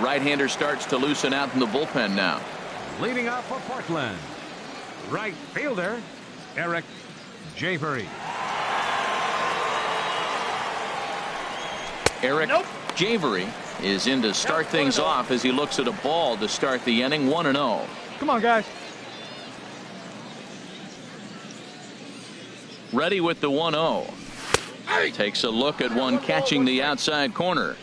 Right-hander starts to loosen out in the bullpen now. Leading off for Portland, right fielder Eric Javery. Eric Javery is in to start things off as he looks at a ball to start the inning. 1-0. Come on, guys. Ready with the 1-0. Takes a look at one catching the outside corner.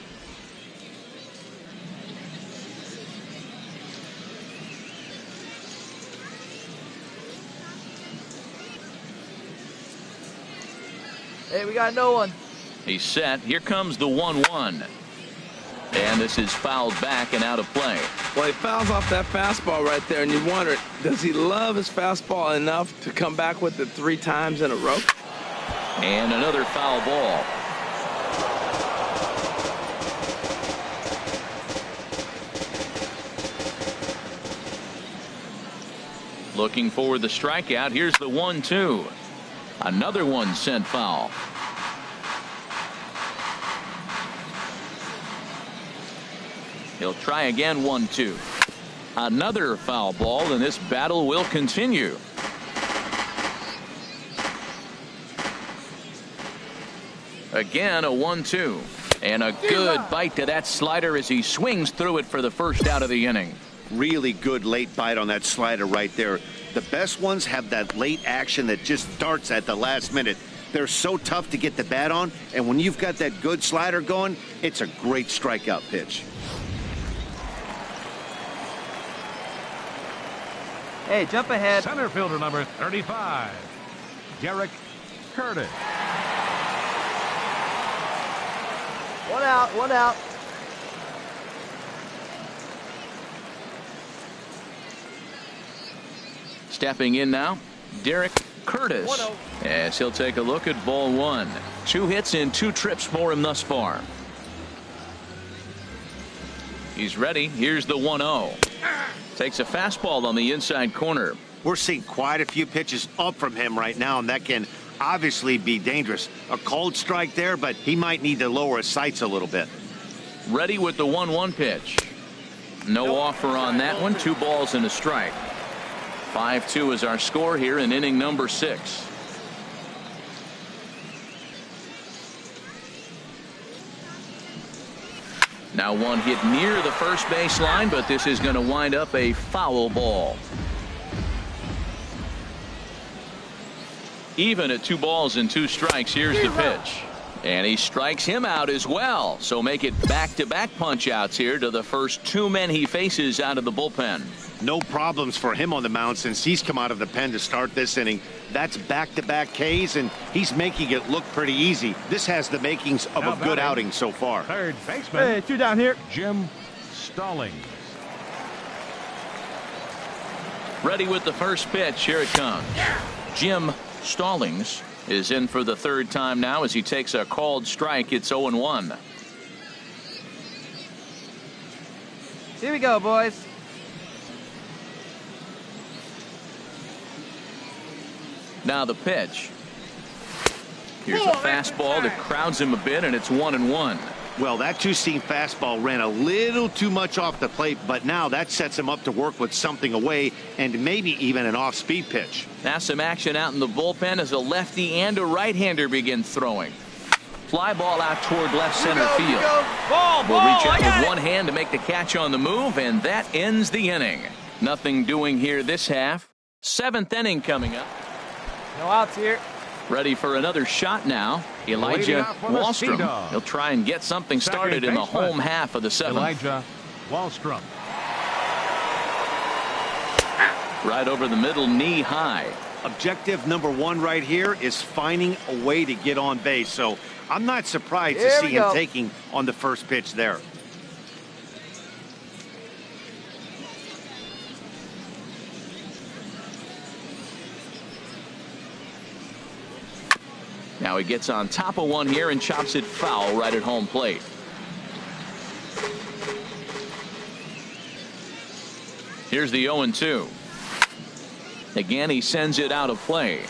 Hey, we got no one. He's set. Here comes the 1-1. And this is fouled back and out of play. Well, he fouls off that fastball right there, and you wonder, does he love his fastball enough to come back with it 3 times in a row? And another foul ball. Looking for the strikeout. Here's the 1-2. Another one sent foul. He'll try again. 1-2. Another foul ball, and this battle will continue. Again, a 1-2. And a good bite to that slider as he swings through it for the first out of the inning. Really good late bite on that slider right there. The best ones have that late action that just starts at the last minute. They're so tough to get the bat on, and when you've got that good slider going, it's a great strikeout pitch. Hey, jump ahead. Center fielder number 35, Derek Curtis. One out, one out. Stepping in now, Derek Curtis, as he'll take a look at ball 1. 2 hits in 2 trips for him thus far. He's ready. Here's the 1-0. Takes a fastball on the inside corner. We're seeing quite a few pitches up from him right now, and that can obviously be dangerous. A cold strike there, but he might need to lower his sights a little bit. Ready with the 1-1 pitch. No offer on that one. 2 balls and a strike. 5-2 is our score here in inning number 6. Now one hit near the first base line, but this is going to wind up a foul ball. Even at 2 balls and 2 strikes. Here's the pitch. And he strikes him out as well. So make it back-to-back punch-outs here to the first 2 men he faces out of the bullpen. No problems for him on the mound since he's come out of the pen to start this inning. That's back-to-back Ks, and he's making it look pretty easy. This has the makings of a good outing so far. Third baseman. Hey, 2 down here. Jim Stallings. Ready with the first pitch. Here it comes. Jim Stallings is in for the 3rd time now as he takes a called strike. It's 0-1. Here we go, boys. Now the pitch. Here's a fastball that crowds him a bit, and it's 1-1. Well, that 2-seam fastball ran a little too much off the plate, but now that sets him up to work with something away and maybe even an off-speed pitch. Now some action out in the bullpen as a lefty and a right-hander begin throwing. Fly ball out toward left center field. Will reach out with one hand to make the catch on the move, and that ends the inning. Nothing doing here this half. 7th inning coming up. No outs here. Ready for another shot now. Elijah Wallstrom. He'll try and get something started in the home half of the 7th. Elijah Wallstrom. Right over the middle, knee high. Objective number 1 right here is finding a way to get on base. So I'm not surprised to see him taking on the first pitch there. Now he gets on top of one here and chops it foul right at home plate. Here's the 0-2. Again, he sends it out of play.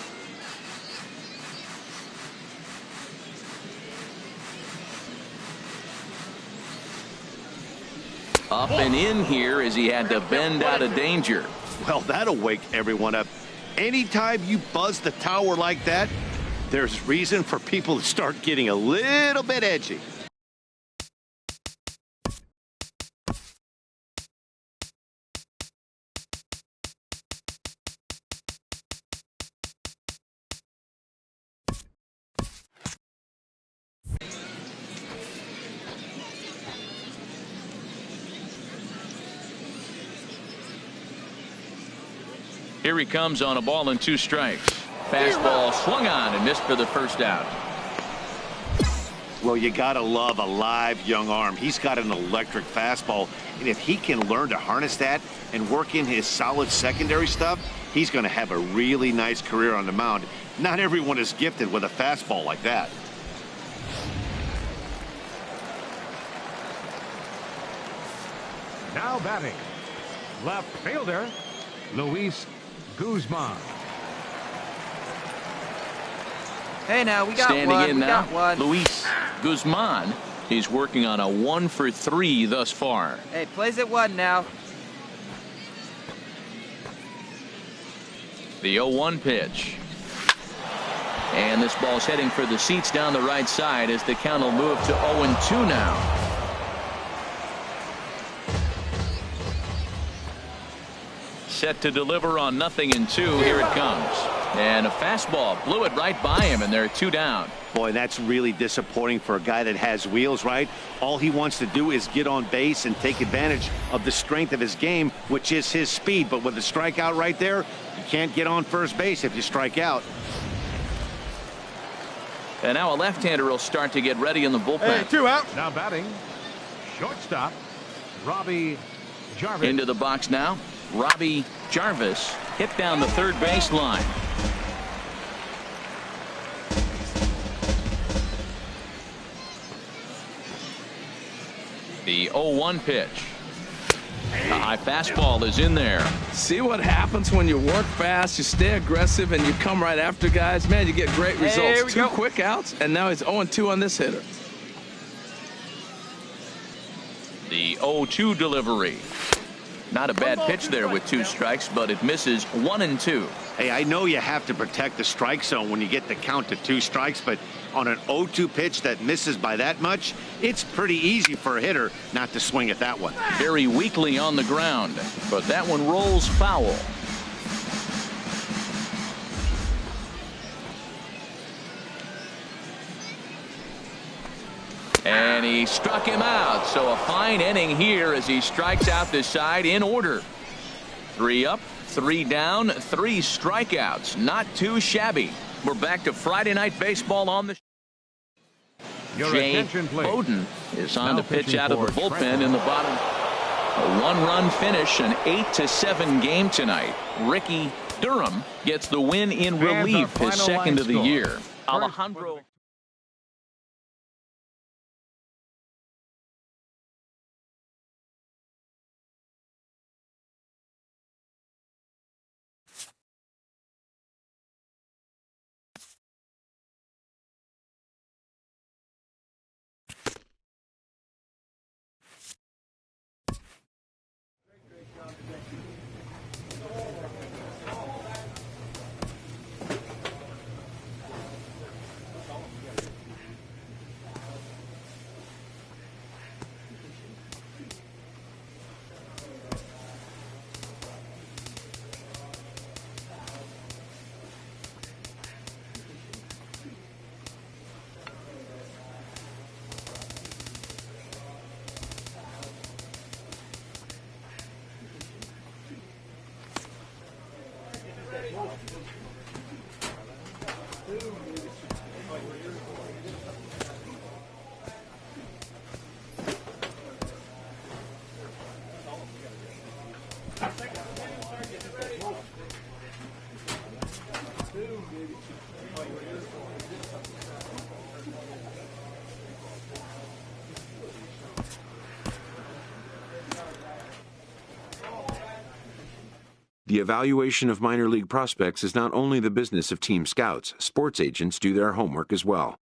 Up and in here as he had to bend out of danger. Well, that'll wake everyone up. Anytime you buzz the tower like that, there's reason for people to start getting a little bit edgy. Here he comes on a ball and 2 strikes. Fastball swung on and missed for the first out. Well, you got to love a live young arm. He's got an electric fastball, and if he can learn to harness that and work in his solid secondary stuff, he's going to have a really nice career on the mound. Not everyone is gifted with a fastball like that. Now batting, left fielder, Luis Guzman. Hey, now, we got Standing one. in We now, got one. Luis Guzman. He's working on a 1 for 3 thus far. Hey, plays at 1 now. The 0-1 pitch. And this ball's heading for the seats down the right side as the count will move to 0-2 now. Set to deliver on 0-2. Here it comes. And a fastball blew it right by him, and they're 2 down. Boy, that's really disappointing for a guy that has wheels, right? All he wants to do is get on base and take advantage of the strength of his game, which is his speed. But with the strikeout right there, you can't get on first base if you strike out. And now a left-hander will start to get ready in the bullpen. Hey, 2 out. Now batting, shortstop, Robbie Jarvis. Into the box now. Robbie Jarvis hit down the third baseline. The 0-1 pitch. A high fastball is in there. See what happens when you work fast, you stay aggressive, and you come right after guys? Man, you get great results. Here we 2 go. quick outs, and now he's 0-2 on this hitter. The 0-2 delivery. Not a bad pitch there with 2 strikes, but it misses 1-2. Hey, I know you have to protect the strike zone when you get the count to 2 strikes, but on an 0-2 pitch that misses by that much, it's pretty easy for a hitter not to swing at that one. Very weakly on the ground, but that one rolls foul. And he struck him out. So a fine inning here as he strikes out this side in order. 3 up, 3 down, 3 strikeouts. Not too shabby. We're back to Friday Night Baseball on the Your Jay attention, please. Bowden is on Now to pitch pitching out of the for bullpen Trent. in the bottom. A 1-run finish, an 8-7 game tonight. Ricky Durham gets the win in And the relief, his final second line of the score. year. First Alejandro. The evaluation of minor league prospects is not only the business of team scouts. Sports agents do their homework as well.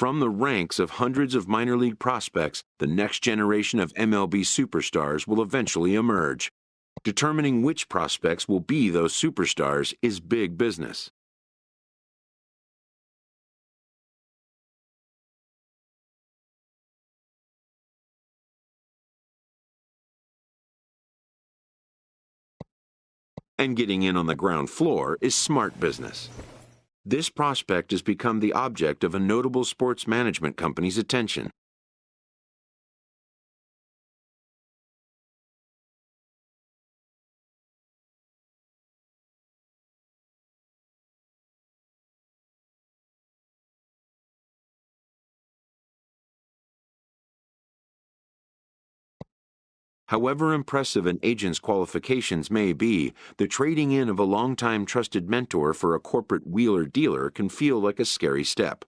From the ranks of hundreds of minor league prospects, the next generation of MLB superstars will eventually emerge. Determining which prospects will be those superstars is big business. And getting in on the ground floor is smart business. This prospect has become the object of a notable sports management company's attention. However impressive an agent's qualifications may be, the trading in of a longtime trusted mentor for a corporate wheeler-dealer can feel like a scary step.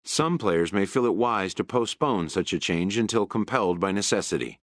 Some players may feel it wise to postpone such a change until compelled by necessity.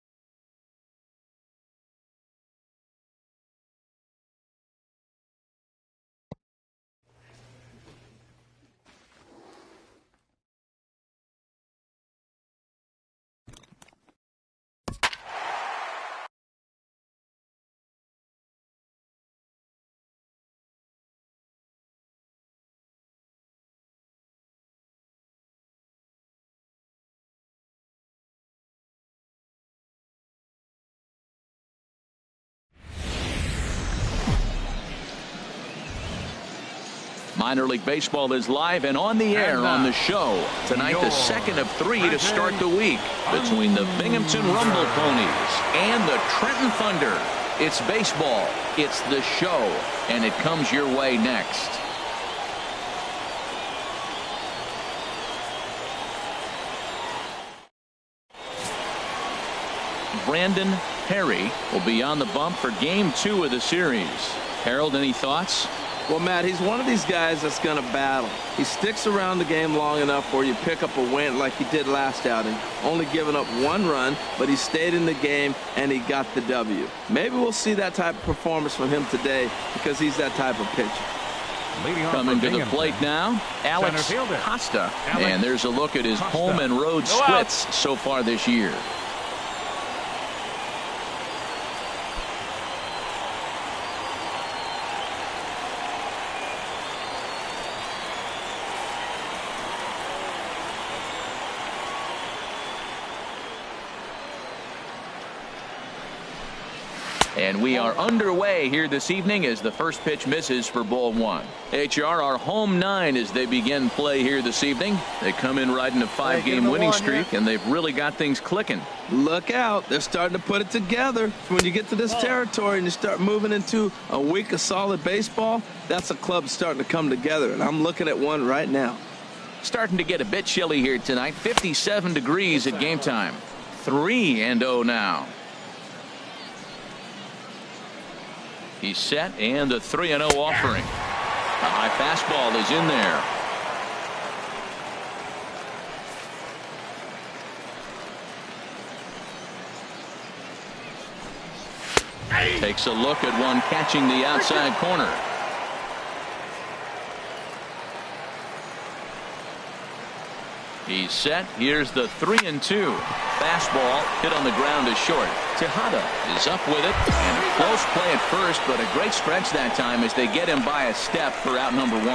Minor League Baseball is live and on the air on the show. Tonight, the second of 3 to start the week between the Binghamton Rumble Ponies and the Trenton Thunder. It's baseball, it's the show, and it comes your way next. Brandon Perry will be on the bump for Game 2 of the series. Harold, any thoughts? Well, Matt, he's one of these guys that's going to battle. He sticks around the game long enough where you pick up a win like he did last outing. Only giving up 1 run, but he stayed in the game and he got the W. Maybe we'll see that type of performance from him today because he's that type of pitcher. Coming to the plate now, Alex Costa. And there's a look at his home and road splits so far this year. And we are underway here this evening as the first pitch misses for ball 1. HR, our home 9 as they begin play here this evening. They come in riding a 5-game winning streak, and they've really got things clicking. Look out. They're starting to put it together. When you get to this territory and you start moving into a week of solid baseball, that's a club starting to come together, and I'm looking at one right now. Starting to get a bit chilly here tonight. 57 degrees at game time. 3-0 now. He's set, and the 3-0 offering. A high fastball is in there. Takes a look at one catching the outside corner. He's set. Here's the 3-2. Fastball hit on the ground is short. Tejada is up with it, and a close play at first, but a great stretch that time as they get him by a step for out number 1.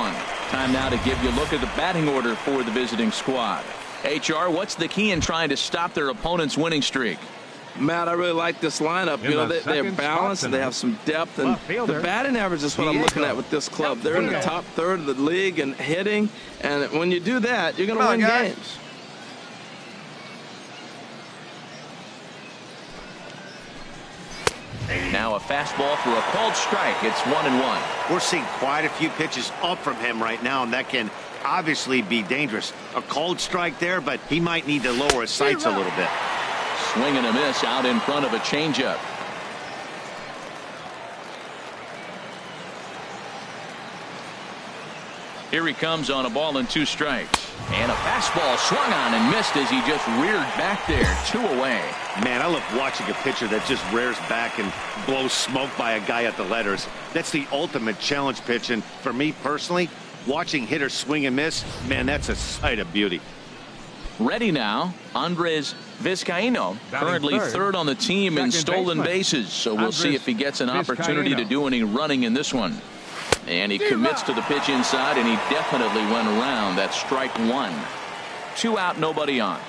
Time now to give you a look at the batting order for the visiting squad. HR, what's the key in trying to stop their opponent's winning streak? Matt, I really like this lineup. You know, they're balanced, they have some depth, and the batting average is what I'm looking at with this club. They're in the top third of the league in hitting, and when you do that, you're going to win games. Now a fastball for a called strike. It's 1-1. We're seeing quite a few pitches up from him right now, and that can obviously be dangerous. A cold strike there, but he might need to lower his sights a little bit. Swing and a miss out in front of a changeup. Here he comes on a ball and 2 strikes. And a fastball swung on and missed as he just reared back there. 2 away. Man, I love watching a pitcher that just rears back and blows smoke by a guy at the letters. That's the ultimate challenge pitch. And for me personally, watching hitters swing and miss, man, that's a sight of beauty. Ready now, Andres Vizcaíno, currently third on the team in stolen bases. So we'll see if he gets an opportunity to do any running in this one. And he commits to the pitch inside, and he definitely went around. That's strike 1. 2 out, nobody on.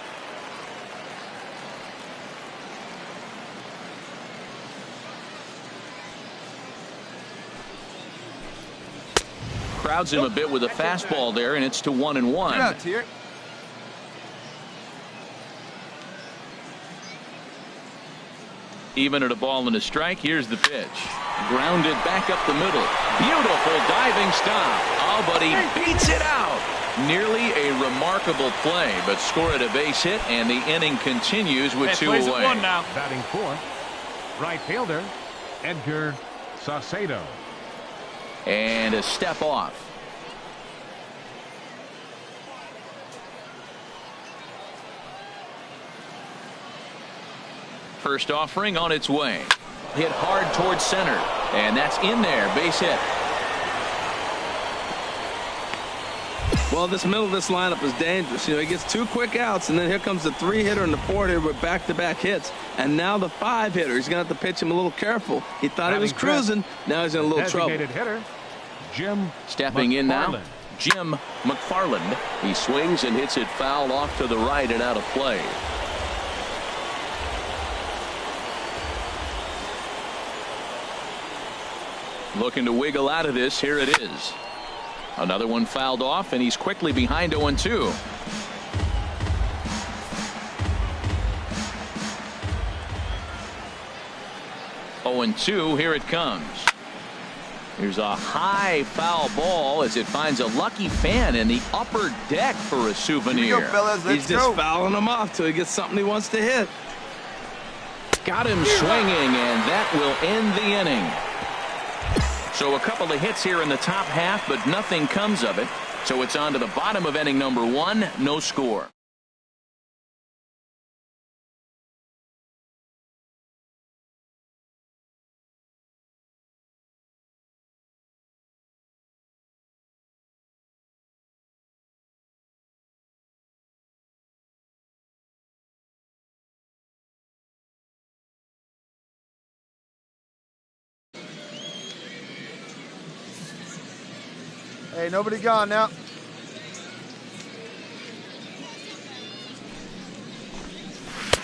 Crowds him a bit with a fastball there, and it's to 1-1. Even at a ball and a strike, here's the pitch. Grounded back up the middle. Beautiful diving stop. Oh, but he beats it out. Nearly a remarkable play, but scored a base hit, and the inning continues with 2 away. Now. Batting 4th, right fielder, Edgar Saucedo. And a step off. First offering on its way. Hit hard towards center. And that's in there. Base hit. Well, this middle of this lineup is dangerous. You know, he gets 2 quick outs, and then here comes the 3-hitter and the 4-hitter with back-to-back hits. And now the 5-hitter. He's going to have to pitch him a little careful. He thought he was cruising. Now he's in a little trouble. Hitter, Jim Stepping in now, Jim McFarland. He swings and hits it foul off to the right and out of play. Looking to wiggle out of this. Here it is. Another one fouled off, and he's quickly behind 0-2. Here it comes. Here's a high foul ball as it finds a lucky fan in the upper deck for a souvenir. He's just fouling him off till he gets something he wants to hit. Got him swinging, and that will end the inning. So a couple of hits here in the top half, but nothing comes of it. So it's on to the bottom of inning number 1. No score. Hey, nobody gone now.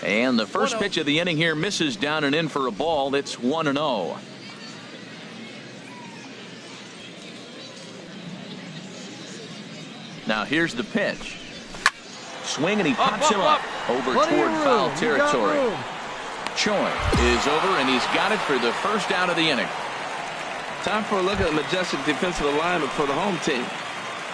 And the first pitch of the inning here misses down and in for a ball. It's 1-0. Now here's the pitch. Swing, and he pops him up over toward foul territory. Choi is over, and he's got it for the first out of the inning. Time for a look at the majestic defensive alignment for the home team.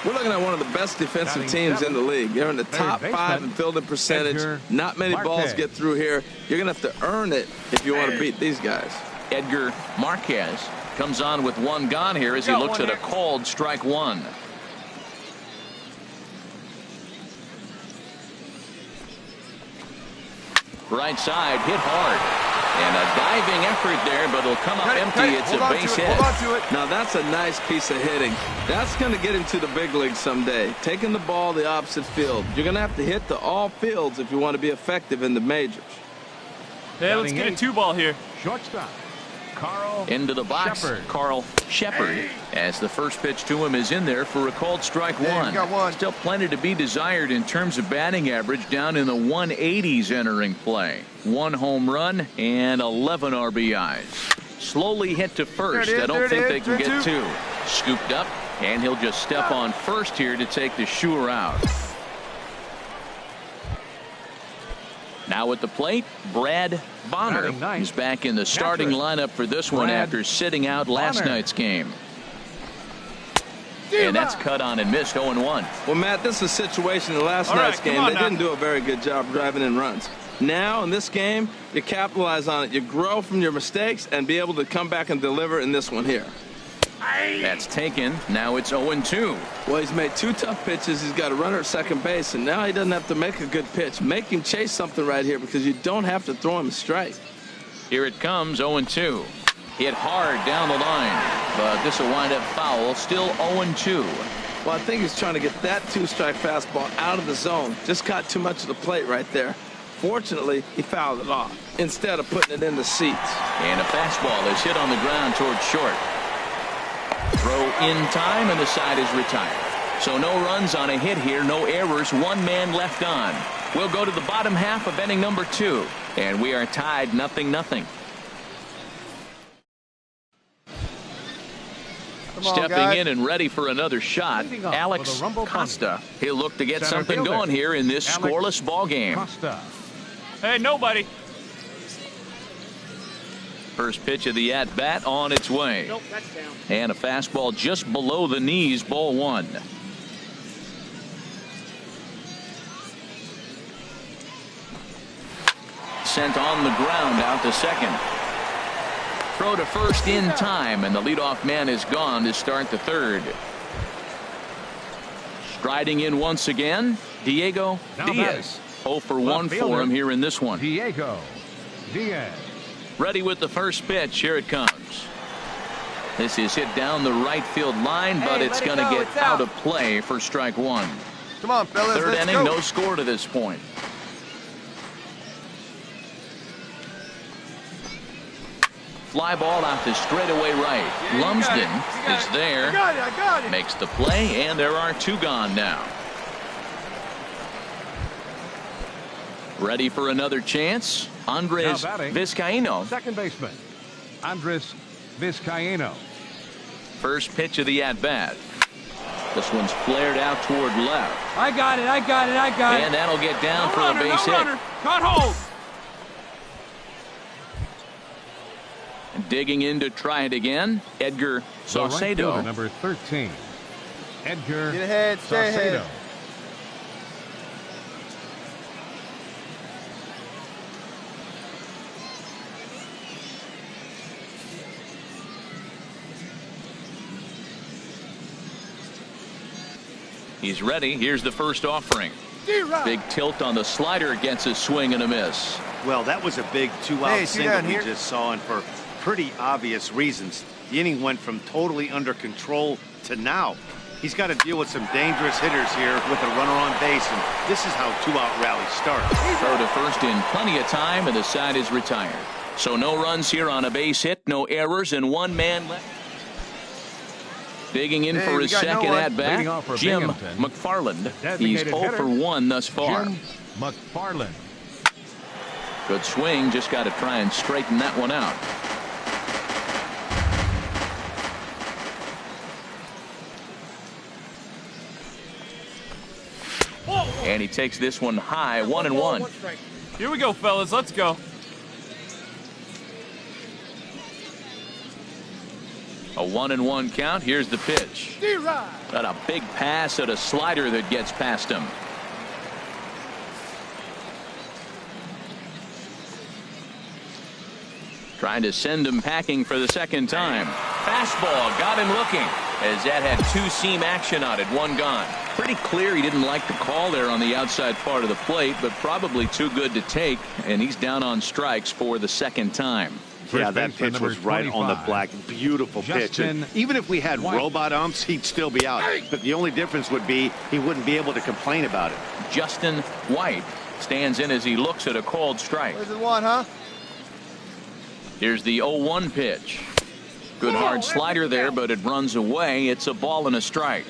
We're looking at one of the best defensive teams in the league. They're in the top 5 in fielding percentage. Not many balls get through here. You're going to have to earn it if you want to beat these guys. Edgar Marquez comes on with 1 gone here as he looks at a called strike 1. Right side, hit hard. And a diving effort there, but it'll come up empty. It's a base hit. Now that's a nice piece of hitting. That's going to get him to the big leagues someday. Taking the ball the opposite field. You're going to have to hit to all fields if you want to be effective in the majors. Hey, let's get a 2-ball here. Shortstop. Into the box, Carl Shepard, as the first pitch to him is in there for a called strike 1. Still plenty to be desired in terms of batting average, down in the 180s entering play. 1 home run and 11 RBIs. Slowly hit to first. I don't think they can get 2. Scooped up, and he'll just step on first here to take the sure out. Now at the plate, Brad Bonner is back in the starting lineup for this one after sitting out last night's game. And that's cut on and missed 0-1. Well, Matt, this is a situation in the last night's game. They didn't do a very good job driving in runs. Now, in this game, you capitalize on it. You grow from your mistakes and be able to come back and deliver in this one here. That's taken. Now it's 0-2. Well, he's made 2 tough pitches. He's got a runner at second base, and now he doesn't have to make a good pitch. Make him chase something right here because you don't have to throw him a strike. Here it comes, 0-2. Hit hard down the line, but this will wind up foul. Still 0-2. Well, I think he's trying to get that 2-strike fastball out of the zone. Just caught too much of the plate right there. Fortunately, he fouled it off instead of putting it in the seats. And a fastball is hit on the ground towards short. Throw in time, and the side is retired. So no runs on a hit here, no errors, 1 man left on. We'll go to the bottom half of inning number 2, and we are tied 0-0. Stepping in and ready for another shot, Alex Costa. He'll look to get something going here in this scoreless ball game. Hey, nobody. First pitch of the at-bat on its way. Nope, that's down. And a fastball just below the knees, ball 1. Sent on the ground out to second. Throw to first in time, and the leadoff man is gone to start the third. Striding in once again, Diego Diaz. 0 for 1 for him here in this one. Diego Diaz. Ready with the first pitch. Here it comes. This is hit down the right field line, but it's going to get out of play for strike 1. Come on, fellas. Third let's inning, go. no score to this point. Fly ball out to straightaway right. Lumsden is there. I got it. Makes the play, and there are 2 gone now. Ready for another chance? Andres Vizcaino. Second baseman, Andres Vizcaino. First pitch of the at-bat. This one's flared out toward left. I got it. And that'll get down for a base hit. Caught hold. Digging in to try it again, Edgar The right Saucedo. fielder, number 13, Edgar Get ahead, stay ahead. Saucedo. He's ready. Here's the first offering. Big tilt on the slider against a swing and a miss. Well, that was a big 2-out Hey, single we here. just saw, and for pretty obvious reasons. The inning went from totally under control to now. He's got to deal with some dangerous hitters here with a runner on base, and this is how 2-out rallies start. Throw to first in plenty of time, and the side is retired. So no runs here on a base hit, no errors, and 1 man left. Digging in for his second at-bat, Leading off for Jim Binghamton, McFarland. designated He's 0 hitter, for 1 thus far. Jim McFarland. Good swing, just got to try and straighten that one out. And he takes this one high, 1-1. Here we go, fellas. Let's go. A 1-1 count. Here's the pitch. Got a big pass at a slider that gets past him. Trying to send him packing for the second time. Fastball got him looking, as that had 2-seam action on it, 1 gone. Pretty clear he didn't like the call there on the outside part of the plate, but probably too good to take, and he's down on strikes for the second time. Yeah, First that baseman, pitch was number right on the 25, black. Beautiful pitch. Justin And even if we had White. robot umps, he'd still be out. But the only difference would be he wouldn't be able to complain about it. Justin White stands in as he looks at a called strike. Where's the 1, huh? Here's the 0-1 pitch. Good hard slider there, but it runs away. It's a ball and a strike.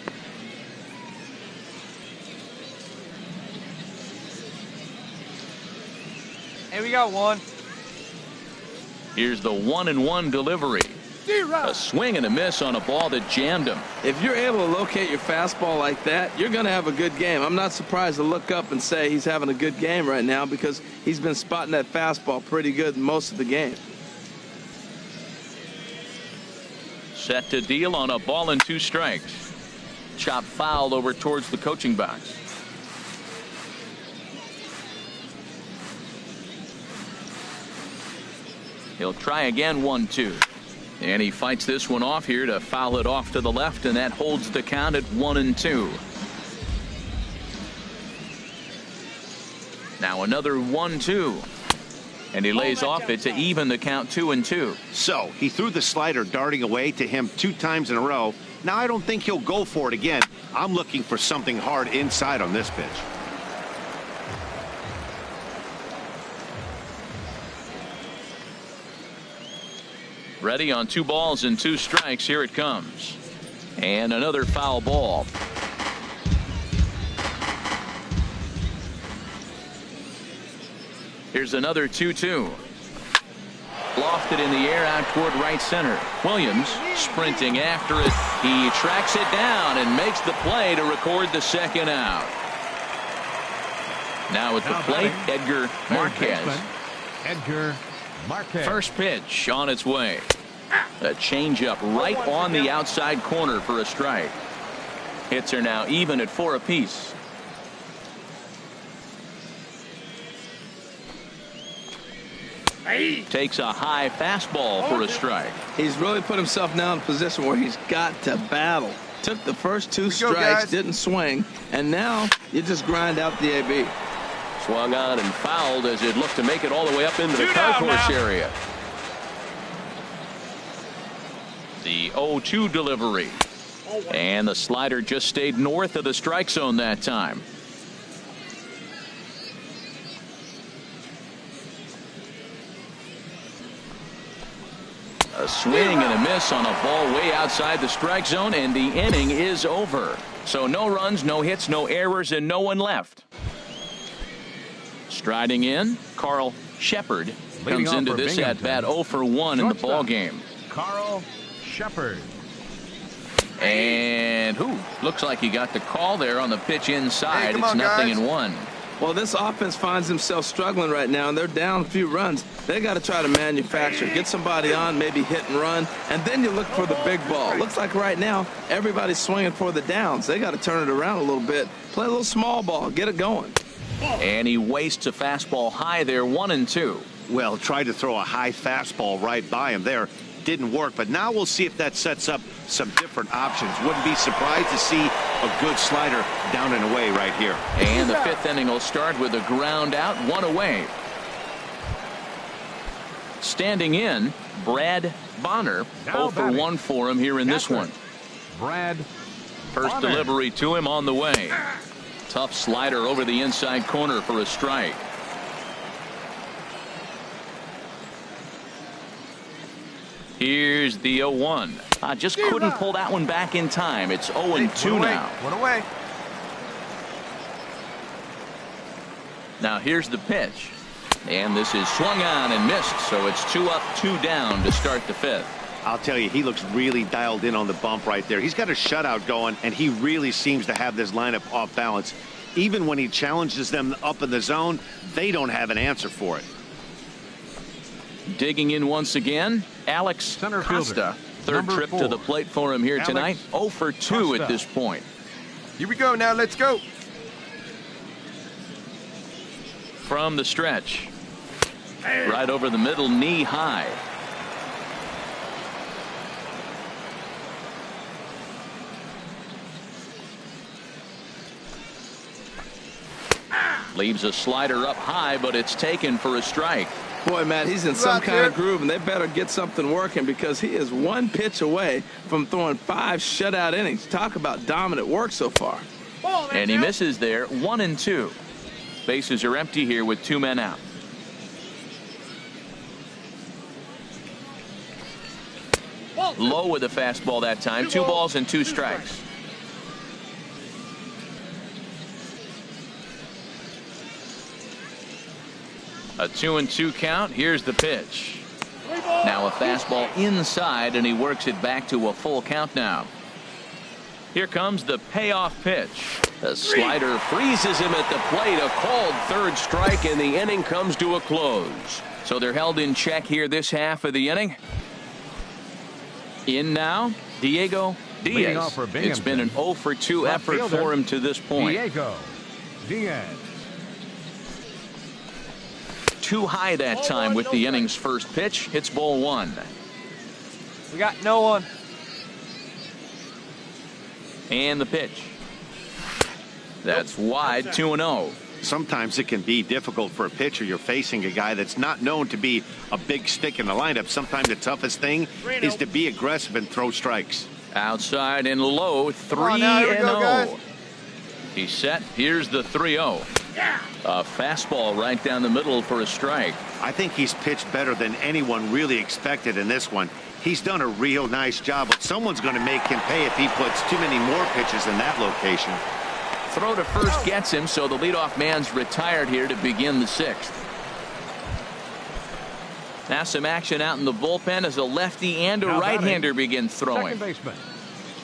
Hey, we got 1. Here's the 1-1 delivery. A swing and a miss on a ball that jammed him. If you're able to locate your fastball like that, you're going to have a good game. I'm not surprised to look up and say he's having a good game right now because he's been spotting that fastball pretty good most of the game. Set to deal on a ball and 2 strikes. chop foul over towards the coaching box. He'll try again, 1-2. And he fights this one off here to foul it off to the left, and that holds the count at 1-2. Now another 1-2. And he lays off it to even the count 2-2. So he threw the slider darting away to him 2 times in a row. Now I don't think he'll go for it again. I'm looking for something hard inside on this pitch. Ready on 2 balls and 2 strikes. Here it comes. And another foul ball. Here's another 2-2. Lofted in the air out toward right center. Williams sprinting after it. He tracks it down and makes the play to record the second out. Now at the plate, Edgar Marquez. Edgar Marquez. First pitch on its way. A changeup right on the outside corner for a strike. Hits are now even at 4 apiece. Takes a high fastball for a strike. He's really put himself now in a position where he's got to battle. Took the first 2 strikes, didn't swing, and now you just grind out the AB. Swung on and fouled as it looked to make it all the way up into the concourse area. The 0-2 delivery. And the slider just stayed north of the strike zone that time. A swing and a miss on a ball way outside the strike zone, and the inning is over. So no runs, no hits, no errors, and no one left. Striding in, Carl Shepard comes into this at bat 0 for 1 in the ball game. Carl Shepard. And looks like he got the call there on the pitch inside. Hey, it's 0-1. Well, this offense finds himself struggling right now, and they're down a few runs. They got to try to manufacture, get somebody on, maybe hit and run, and then you look for the big ball. Looks like right now everybody's swinging for the downs. They got to turn it around a little bit, play a little small ball, get it going. And he wastes a fastball high there, 1-2. Well, tried to throw a high fastball right by him there. Didn't work, but now we'll see if that sets up some different options. Wouldn't be surprised to see a good slider down and away right here. And the 5th inning will start with a ground out, 1 away. Standing in, Brad Bonner. 0 for 1 for him here in this one. Brad First Bonner. delivery to him on the way. Tough slider over the inside corner for a strike. Here's the 0-1. I just couldn't pull that one back in time. It's 0-2 now. 1 away. Now here's the pitch. And this is swung on and missed, so it's 2 up, 2 down to start the 5th. I'll tell you, he looks really dialed in on the bump right there. He's got a shutout going, and he really seems to have this lineup off balance. Even when he challenges them up in the zone, they don't have an answer for it. Digging in once again, Alex Center Costa. fielder, Third trip 4. to the plate for him here Alex tonight. 0 for 2 Costa. at this point. Here we go now. Let's go. From the stretch. Right over the middle, knee high. Leaves a slider up high, but it's taken for a strike. Boy, Matt, he's in some kind of groove, and they better get something working because he is 1 pitch away from throwing 5 shutout innings. Talk about dominant work so far. And he misses there, 1-2. Bases are empty here with 2 men out. Low with a fastball that time. 2 balls and 2 strikes. A 2-2 count. Here's the pitch. Now a fastball inside, and he works it back to a full count now. Here comes the payoff pitch. The slider freezes him at the plate. A called 3rd strike, and the inning comes to a close. So they're held in check here this half of the inning. In now, Diego Leading Diaz. off for It's Binghamton, been an 0 for 2 left effort fielder, for him to this point. Diego Diaz. Too high that time with the inning's first pitch. It's ball 1. We got no one. And the pitch. That's wide, 2-0. Sometimes it can be difficult for a pitcher. You're facing a guy that's not known to be a big stick in the lineup. Sometimes the toughest thing is to be aggressive and throw strikes. Outside and low, 3-0. He's set. Here's the 3-0. A fastball right down the middle for a strike. I think he's pitched better than anyone really expected in this one. He's done a real nice job, but someone's going to make him pay if he puts too many more pitches in that location. Throw to first gets him, so the leadoff man's retired here to begin the 6th. Now some action out in the bullpen as a lefty and a right-hander begin throwing. Second baseman,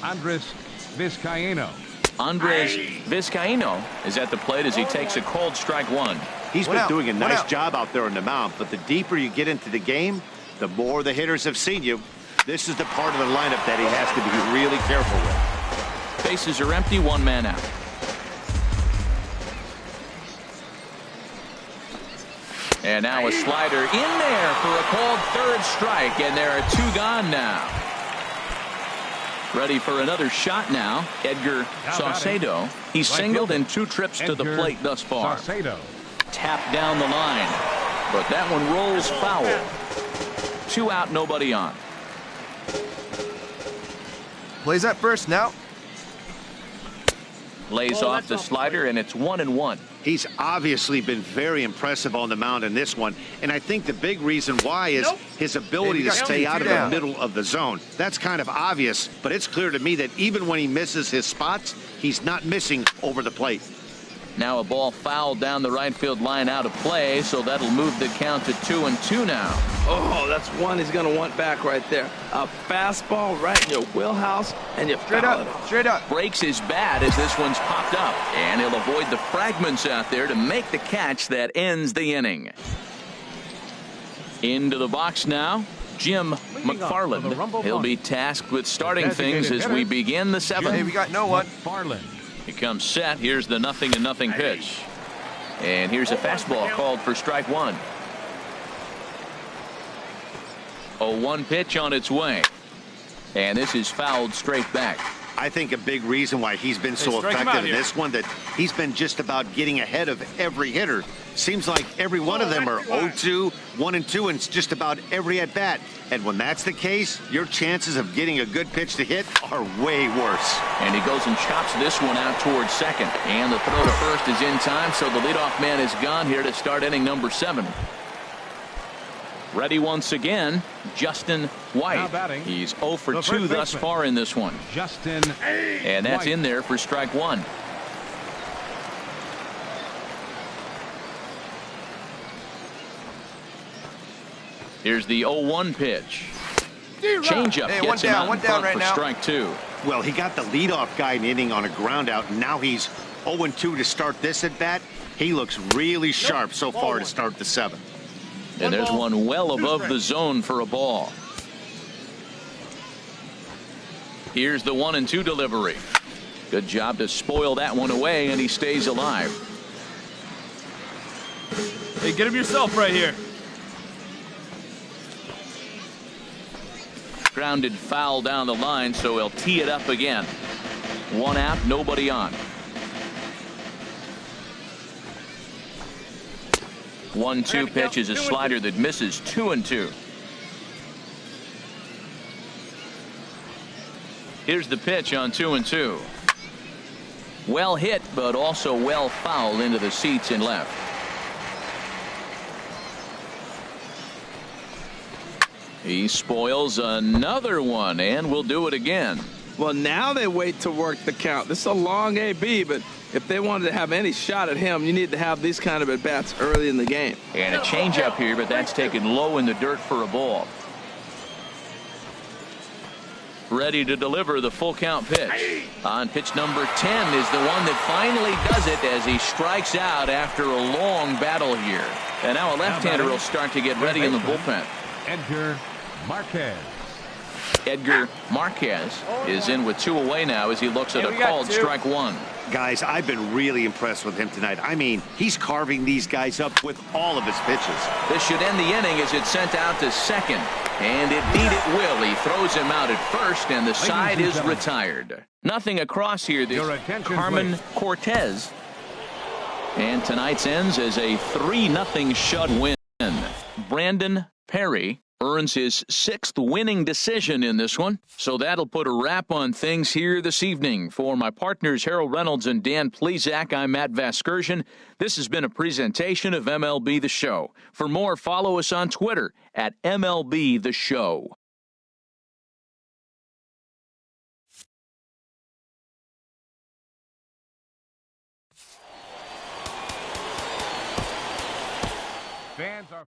Andres Vizcaíno. Andres Vizcaíno is at the plate as he takes a called strike 1. He's been doing a nice job out there on the mound, but the deeper you get into the game, the more the hitters have seen you. This is the part of the lineup that he has to be really careful with. Bases are empty, 1 man out. And now a slider in there for a called third strike, and there are 2 gone now. Ready for another shot now, Edgar Saucedo. He's singled in 2 trips to the plate thus far. Saucedo. Tapped down the line, but that one rolls foul. 2 out, nobody on. Plays at first now. Lays off the slider, and it's 1-1. He's obviously been very impressive on the mound in this one, and I think the big reason why is his ability to stay out of the middle of the zone. That's kind of obvious, but it's clear to me that even when he misses his spots, he's not missing over the plate. Now a ball fouled down the right field line out of play, so that'll move the count to 2-2 now. Oh, that's one he's going to want back right there. A fastball right in your wheelhouse, and you foul it off. Straight up. Breaks his bat as this one's popped up, and he'll avoid the fragments out there to make the catch that ends the inning. Into the box now, Jim McFarland. He'll be tasked with starting things as we begin the 7th. Hey, we got no one. McFarland. He comes set. Here's the 0-0 pitch. And here's a fastball called for strike 1. 0-1 pitch on its way. And this is fouled straight back. I think a big reason why he's been so effective in this one, that he's been just about getting ahead of every hitter. Seems like every one of them are 0-2, 1-2, and it's just about every at-bat. And when that's the case, your chances of getting a good pitch to hit are way worse. And he goes and chops this one out towards second. And the throw to first is in time, so the leadoff man is gone here to start inning number 7. Ready once again, Justin White. He's 0 for 2 thus far in this one. Justin And that's White. in there for strike 1. Here's the 0-1 pitch. Changeup gets him out in front for strike 2. Well, he got the leadoff guy in the inning on a ground out, and now he's 0-2 to start this at bat. He looks really sharp so far to start the 7th. And there's one well above the zone for a ball. Here's the 1-2 delivery. Good job to spoil that one away, and he stays alive. Hey, get him yourself right here. Grounded foul down the line, so he'll tee it up again. 1 out, nobody on. 1-2 pitch is a slider that misses. 2-2. Here's the pitch on 2-2. Well hit, but also well fouled into the seats and left. He spoils another one, and will do it again. Well, now they wait to work the count. This is a long AB, but if they wanted to have any shot at him, you need to have these kind of at-bats early in the game. And a changeup here, but that's taken low in the dirt for a ball. Ready to deliver the full count pitch. On pitch number 10 is the one that finally does it as he strikes out after a long battle here. And now a left-hander will start to get ready in the bullpen. Edgar Marquez. Edgar Marquez is in with 2 away now as he looks at a called strike 1. Guys, I've been really impressed with him tonight. I mean, he's carving these guys up with all of his pitches. This should end the inning as it's sent out to second. And indeed it will. He throws him out at first, and the side is retired. Nothing across here. This Carmen Cortez. And tonight's ends as a 3-0 shut win. Brandon Perry earns his 6th winning decision in this one. So that'll put a wrap on things here this evening. For my partners Harold Reynolds and Dan Plesac, I'm Matt Vasgersian. This has been a presentation of MLB The Show. For more, follow us on Twitter at MLB The Show. Fans are...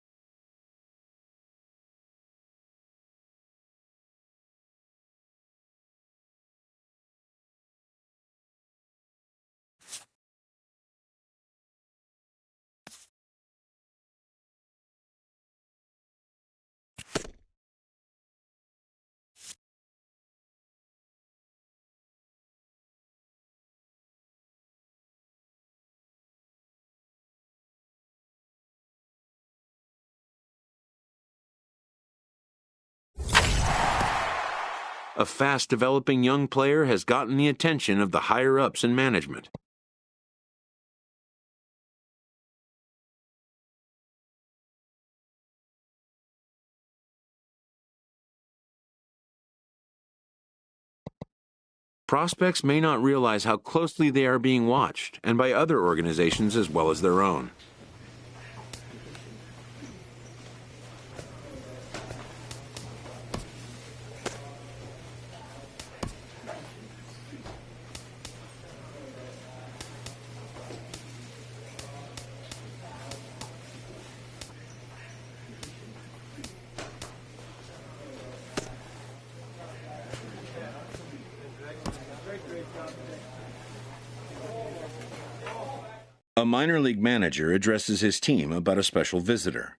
A fast-developing young player has gotten the attention of the higher-ups in management. Prospects may not realize how closely they are being watched, and by other organizations as well as their own. A minor league manager addresses his team about a special visitor.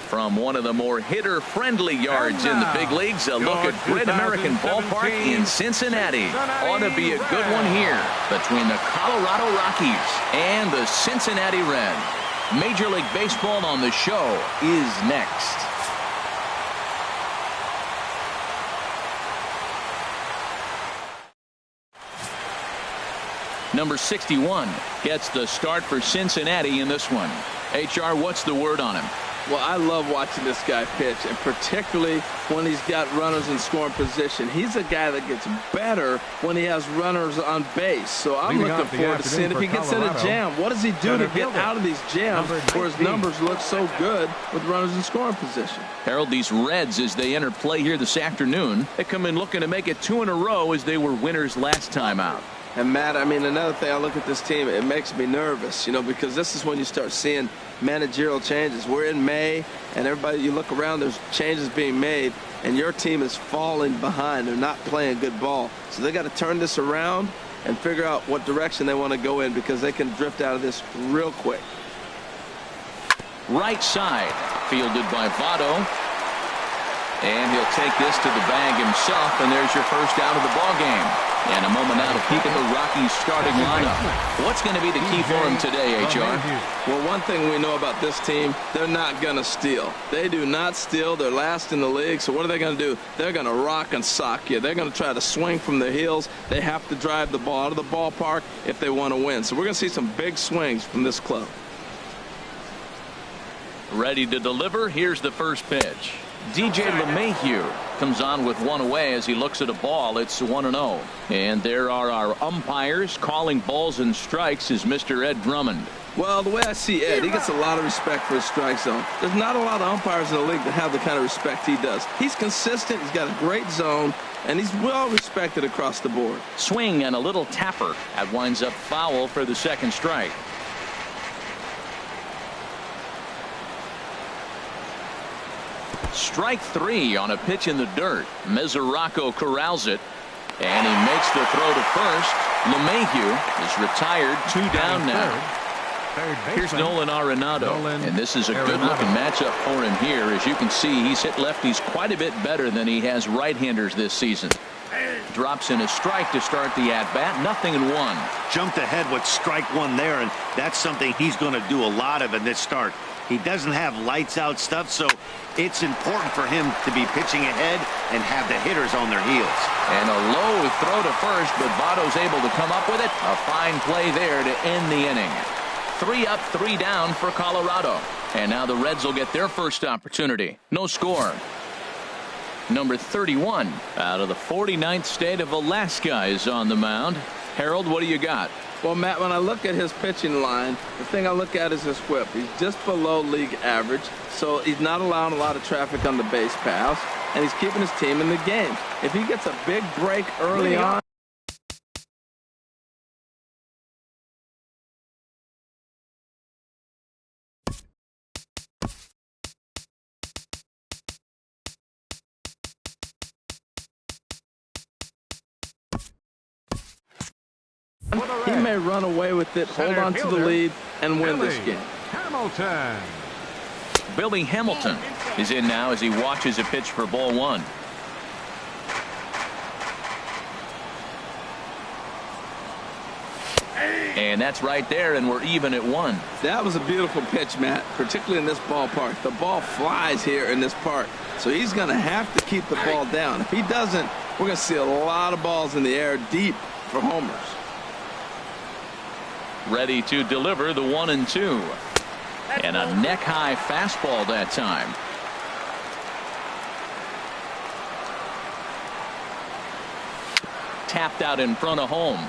From one of the more hitter-friendly yards in the big leagues, a look at Great American Ballpark in Cincinnati. Ought to be a good one here between the Colorado Rockies and the Cincinnati Reds. Major League Baseball on the show is next. Number 61 gets the start for Cincinnati in this one. HR, what's the word on him? Well, I love watching this guy pitch, and particularly when he's got runners in scoring position. He's a guy that gets better when he has runners on base. So I'm looking forward to seeing if he gets in a jam. What does he do to get out of these jams where his numbers look so good with runners in scoring position? Harold, these Reds, as they enter play here this afternoon, they come in looking to make it 2 in a row as they were winners last time out. And, Matt, I mean, another thing, I look at this team, it makes me nervous, you know, because this is when you start seeing managerial changes. We're in May, and everybody, you look around, there's changes being made, and your team is falling behind. They're not playing good ball. So they got to turn this around and figure out what direction they want to go in, because they can drift out of this real quick. Right side, fielded by Votto. And he'll take this to the bag himself, and there's your first out of the ball game. And a moment now to peek at the Rockies starting lineup. What's going to be the key for him today, HR? Well, one thing we know about this team, they're not going to steal. They do not steal. They're last in the league. So what are they going to do? They're going to rock and sock you. They're going to try to swing from their heels. They have to drive the ball out of the ballpark if they want to win. So we're going to see some big swings from this club. Ready to deliver. Here's the first pitch. DJ LeMahieu comes on with one away as he looks at a ball. It's 1-0. And there are our umpires calling balls and strikes is Mr. Ed Drummond. Well, the way I see Ed, he gets a lot of respect for his strike zone. There's not a lot of umpires in the league that have the kind of respect he does. He's consistent. He's got a great zone, and he's well respected across the board. Swing and a little tapper. That winds up foul for the second strike. Strike 3 on a pitch in the dirt. Mesoraco corrals it, and he makes the throw to first. LeMahieu is retired. 2 down now. Here's Nolan Arenado, and this is a good-looking matchup for him here. As you can see, he's hit lefties quite a bit better than he has right-handers this season. Drops in a strike to start the at-bat. 0-1. Jumped ahead with strike 1 there, and that's something he's going to do a lot of in this start. He doesn't have lights-out stuff, so it's important for him to be pitching ahead and have the hitters on their heels. And a low throw to first, but Votto's able to come up with it. A fine play there to end the inning. 3 up, 3 down for Colorado. And now the Reds will get their first opportunity. No score. Number 31 out of the 49th state of Alaska is on the mound. Harold, what do you got? Well, Matt, when I look at his pitching line, the thing I look at is his whip. He's just below league average, so he's not allowing a lot of traffic on the base paths, and he's keeping his team in the game. If he gets a big break early on, he may run away with it, hold on to the lead, and win this game. Hamilton. Billy Hamilton is in now as he watches a pitch for ball 1. And that's right there, and we're even at 1. That was a beautiful pitch, Matt, particularly in this ballpark. The ball flies here in this park, so he's going to have to keep the ball down. If he doesn't, we're going to see a lot of balls in the air deep for homers. Ready to deliver the 1-2. And a neck-high fastball that time. Tapped out in front of home.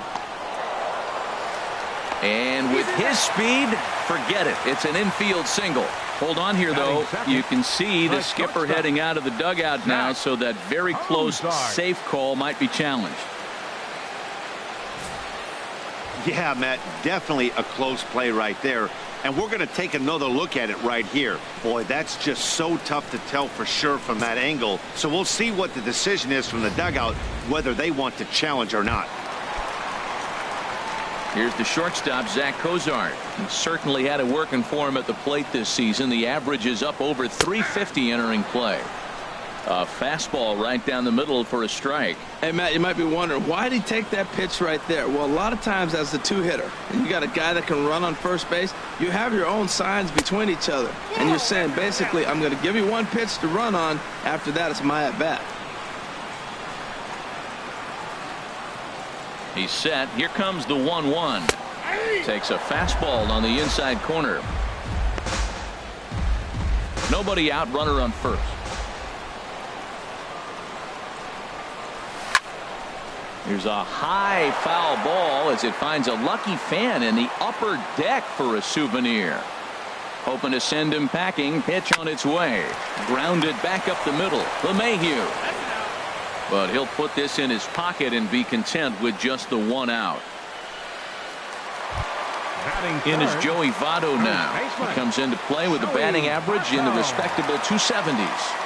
And with his speed, forget it. It's an infield single. Hold on here, though. You can see the skipper heading out of the dugout now, so that very close, safe call might be challenged. Yeah, Matt, definitely a close play right there. And we're going to take another look at it right here. Boy, that's just so tough to tell for sure from that angle. So we'll see what the decision is from the dugout, whether they want to challenge or not. Here's the shortstop, Zach Cozart. He certainly had it working for him at the plate this season. The average is up over 350 entering play. A fastball right down the middle for a strike. Hey, Matt, you might be wondering, why did he take that pitch right there? Well, a lot of times as the two-hitter, and you got a guy that can run on first base, you have your own signs between each other. And you're saying, basically, I'm going to give you one pitch to run on. After that, it's my at-bat. He's set. Here comes the 1-1. Takes a fastball on the inside corner. Nobody out, runner on first. Here's a high foul ball as it finds a lucky fan in the upper deck for a souvenir. Hoping to send him packing. Pitch on its way. Grounded back up the middle. LeMahieu. But he'll put this in his pocket and be content with just the 1 out. In is Joey Votto now. He comes into play with a batting average in the respectable 270s.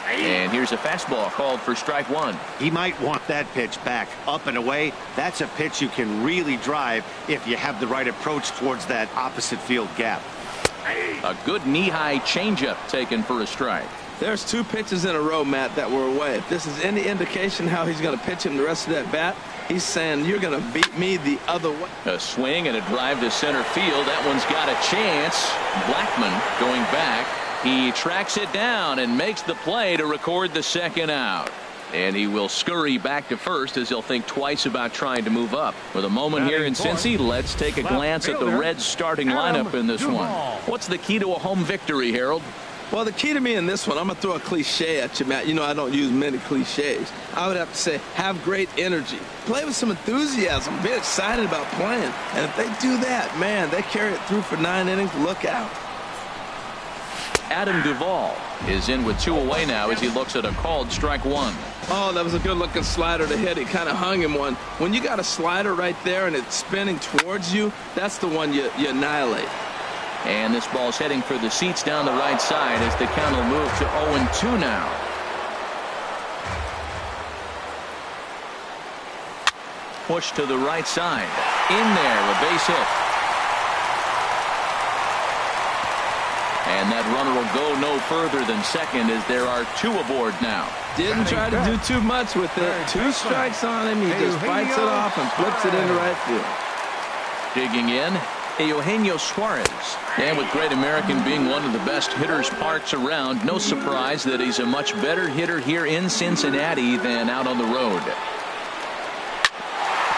And here's a fastball called for strike 1. He might want that pitch back, up and away. That's a pitch you can really drive if you have the right approach towards that opposite field gap. A good knee-high changeup taken for a strike. There's 2 pitches in a row, Matt, that were away. If this is any indication how he's going to pitch him the rest of that bat, he's saying you're going to beat me the other way. A swing and a drive to center field. That one's got a chance. Blackman going back. He tracks it down and makes the play to record the second out. And he will scurry back to first as he'll think twice about trying to move up. With a moment here in Cincy, let's take a glance at the Reds starting lineup in this one. What's the key to a home victory, Harold? Well, the key to me in this one, I'm going to throw a cliche at you, Matt. You know I don't use many cliches. I would have to say have great energy. Play with some enthusiasm. Be excited about playing. And if they do that, man, they carry it through for 9 innings. Look out. Adam Duvall is in with 2 away now as he looks at a called strike 1. Oh, that was a good-looking slider to hit. He kind of hung him one. When you got a slider right there and it's spinning towards you, that's the one you annihilate. And this ball's heading for the seats down the right side as the count will move to 0-2 now. Push to the right side. In there, a base hit. And that runner will go no further than second as there are 2 aboard now. Didn't try to do too much with it. 2 strikes on him. He just fights it off and flips it into right field. Digging in, Eugenio Suarez. And with Great American being one of the best hitters parks around, no surprise that he's a much better hitter here in Cincinnati than out on the road.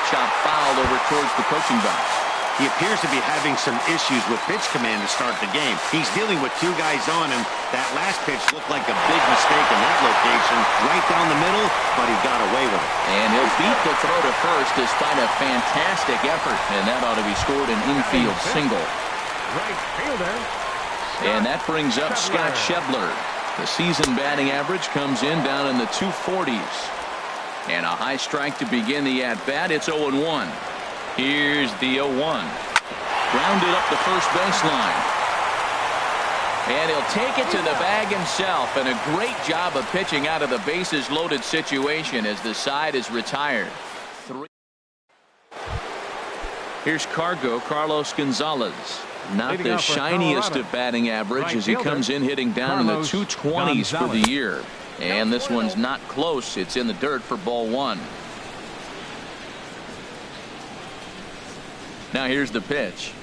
Chop fouled over towards the coaching box. He appears to be having some issues with pitch command to start the game. He's dealing with 2 guys on him. That last pitch looked like a big mistake in that location. Right down the middle, but he got away with it. And he'll beat the throw to first despite a fantastic effort. And that ought to be scored an infield single. Right fielder. And that brings up Scott Schebler. The season batting average comes in down in the 240s. And a high strike to begin the at-bat. It's 0-1. Here's the 0-1. Grounded up the first baseline. And he'll take it to the bag himself. And a great job of pitching out of the bases loaded situation as the side is retired. 3. Here's Carlos Gonzalez. Not the shiniest of batting average as he comes in hitting down in the 220s for the year. And this one's not close. It's in the dirt for ball 1. Now here's the pitch.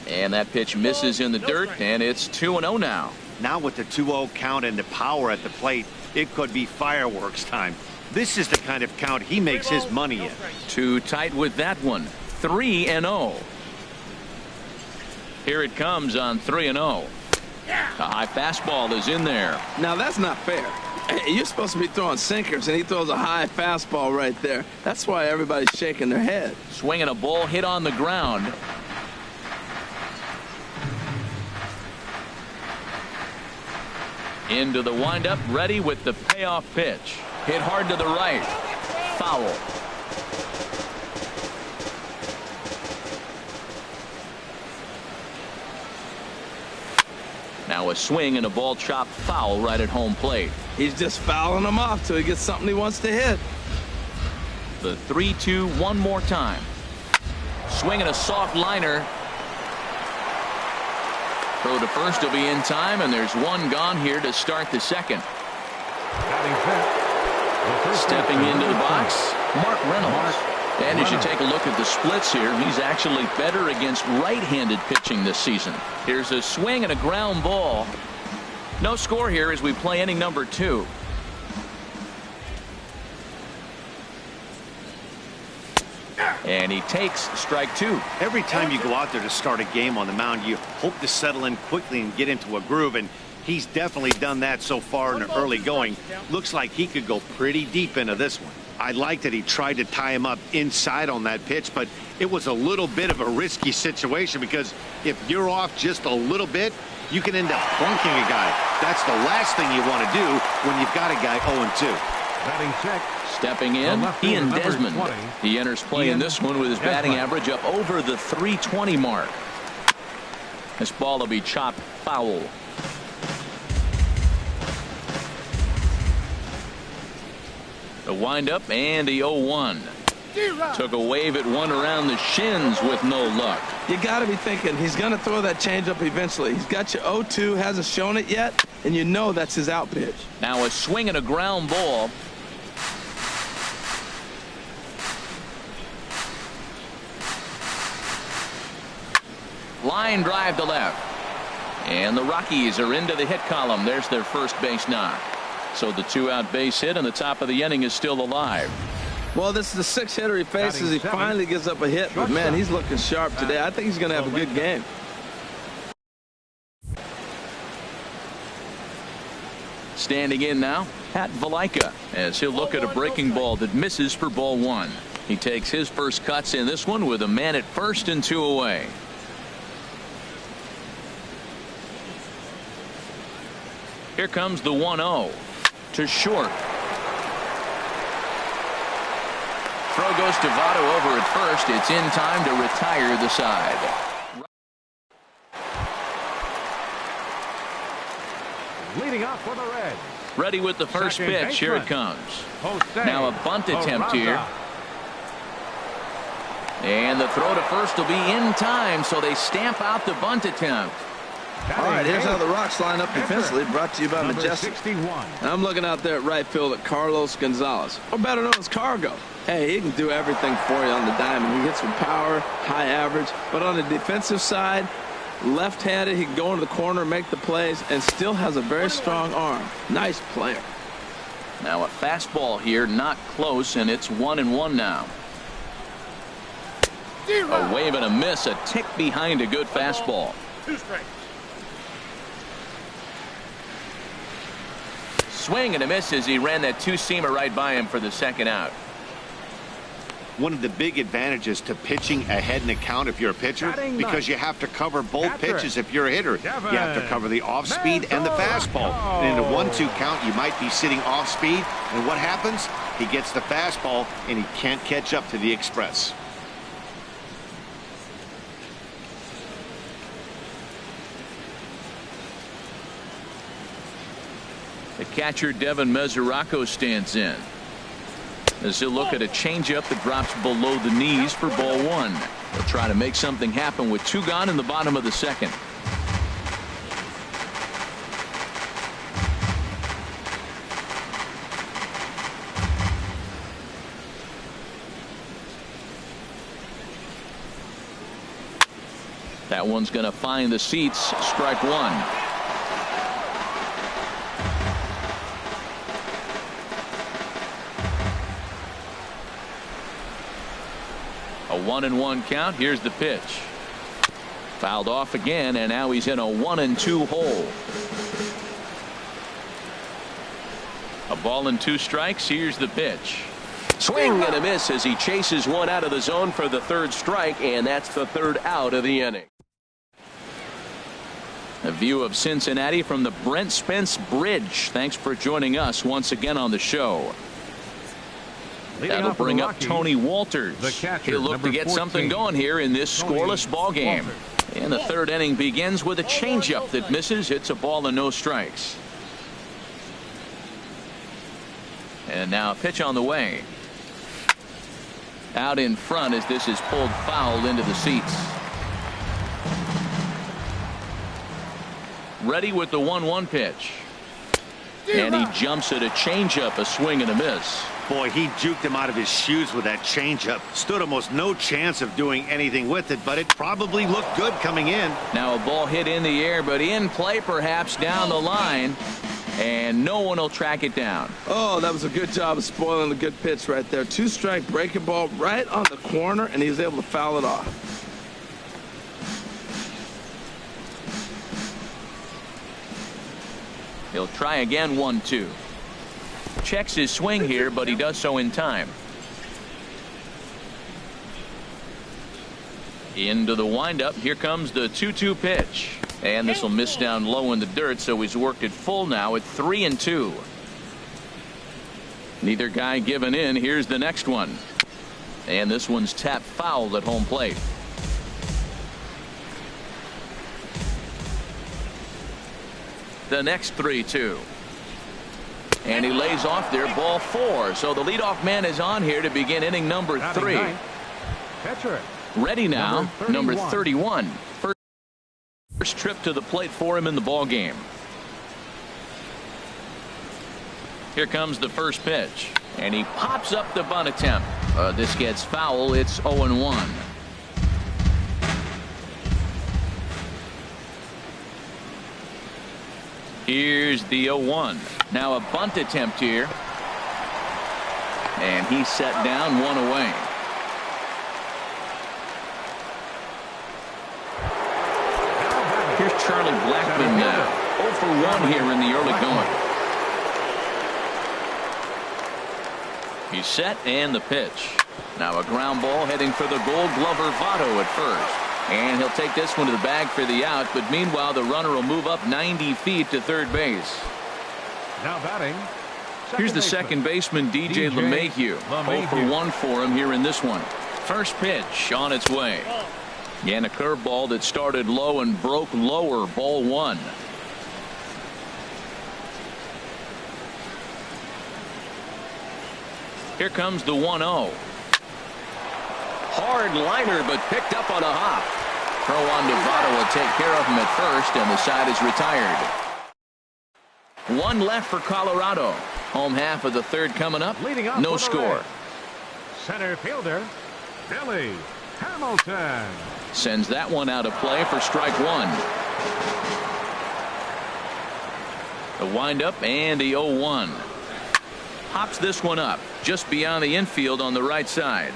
And that pitch misses in the dirt, and it's 2-0 now. Now with the 2-0 count and the power at the plate, it could be fireworks time. This is the kind of count he makes his money in. Too tight with that one. 3-0. Here it comes on 3-0. A high fastball is in there. Now that's not fair. You're supposed to be throwing sinkers, and he throws a high fastball right there. That's why everybody's shaking their head. Swinging a ball hit on the ground. Into the windup, ready with the payoff pitch. Hit hard to the right. Foul. Now a swing and a ball chopped foul right at home plate. He's just fouling them off till he gets something he wants to hit. The 3-2 one more time. Swinging a soft liner. Throw to first will be in time, and there's one gone here to start the second. Stepping into the box, Mark Reynolds. And as you take a look at the splits here, he's actually better against right-handed pitching this season. Here's a swing and a ground ball. No score here as we play inning number 2. And he takes strike 2. Every time you go out there to start a game on the mound, you hope to settle in quickly and get into a groove, and he's definitely done that so far in the early going. Looks like he could go pretty deep into this one. I like that he tried to tie him up inside on that pitch, but it was a little bit of a risky situation because if you're off just a little bit, you can end up bunking a guy. That's the last thing you want to do when you've got a guy 0-2. Batting check. Stepping in, Ian Desmond. He enters play in this one with his batting average up over the 320 mark. This ball will be chopped foul. The windup and the 0-1. Took a wave at one around the shins with no luck. You got to be thinking he's going to throw that changeup eventually. He's got you 0-2, hasn't shown it yet, and you know that's his out pitch. Now a swing and a ground ball. Line drive to left. And the Rockies are into the hit column. There's their first base knock. So the 2-out base hit and the top of the inning is still alive. Well, this is the 6th hitter he faces. He finally gives up a hit, but man, he's looking sharp today. I think he's going to have a good game. Standing in now, Pat Valaika, as he'll look at a breaking ball that misses for ball 1. He takes his first cuts in this one with a man at first and 2 away. Here comes the 1-0 to short. Throw goes to Votto over at first. It's in time to retire the side. Leading off for the Reds. Ready with the first pitch. Here it comes. Now a bunt attempt here. And the throw to first will be in time, so they stamp out the bunt attempt. All right, here's how the Rocks line up defensively, brought to you by Majestic. 61. I'm looking out there at right field at Carlos Gonzalez, or better known as Cargo. Hey, he can do everything for you on the diamond. He hits with power, high average, but on the defensive side, left-handed, he can go into the corner, make the plays, and still has a very strong arm. Nice player. Now a fastball here, not close, and it's 1-1 now. A wave and a miss, a tick behind a good fastball. 2 strikes. Swing and a miss as he ran that 2-seamer right by him for the second out. One of the big advantages to pitching ahead in the count if you're a pitcher, because you have to cover both pitches if you're a hitter. You have to cover the off-speed and the fastball. And in a 1-2 count, you might be sitting off-speed, and what happens? He gets the fastball, and he can't catch up to the express. The catcher, Devin Mesoraco, stands in as he'll look at a changeup that drops below the knees for ball 1. He'll try to make something happen with 2 gone in the bottom of the second. That one's going to find the seats. Strike one. A 1-1 count. Here's the pitch. Fouled off again, and now he's in a 1-2 hole. A ball and 2 strikes. Here's the pitch. Swing and a miss as he chases one out of the zone for the 3rd strike, and that's the 3rd out of the inning. A view of Cincinnati from the Brent Spence Bridge. Thanks for joining us once again on the show. That'll bring up Tony Walters. He'll look to get something going here in this scoreless ball game. And the 3rd inning begins with a changeup that misses. It's a ball and no strikes. And now a pitch on the way. Out in front as this is pulled foul into the seats. Ready with the 1-1 pitch. And he jumps at a changeup, a swing and a miss. Boy, he juked him out of his shoes with that changeup. Stood almost no chance of doing anything with it, but it probably looked good coming in. Now a ball hit in the air, but in play perhaps down the line. And no one will track it down. Oh, that was a good job of spoiling a good pitch right there. 2-strike breaking ball right on the corner, and he was able to foul it off. He'll try again. 1-2. Checks his swing here, but he does so in time. Into the windup. Here comes the 2-2 pitch. And this will miss down low in the dirt, so he's worked it full now at 3-2. Neither guy giving in. Here's the next one. And this one's tapped foul at home plate. The next 3-2. And he lays off there, ball 4. So the leadoff man is on here to begin inning number 3. Catcher. Ready now, number 31. First trip to the plate for him in the ball game. Here comes the first pitch, and he pops up the bunt attempt. This gets foul. It's 0-1. Here's the 0-1. Now a bunt attempt here, and he's set down, 1 away. Here's Charlie Blackmon now. 0 for 1 here in the early going. He's set, and the pitch. Now a ground ball heading for the Gold Glover Votto at first. And he'll take this one to the bag for the out, but meanwhile the runner will move up 90 feet to 3rd base. Now batting. Here's the second baseman, DJ LeMahieu. 0 for 1 for him here in this one. First pitch on its way. And a curveball that started low and broke lower. Ball 1. Here comes the 1-0. Hard liner, but picked up on a hop. Throw on to Votto will take care of him at first, and the side is retired. 1 left for Colorado. Home half of the 3rd coming up. No score. Center fielder, Billy Hamilton. Sends that one out of play for strike 1. The windup and the 0-1. Hops this one up just beyond the infield on the right side.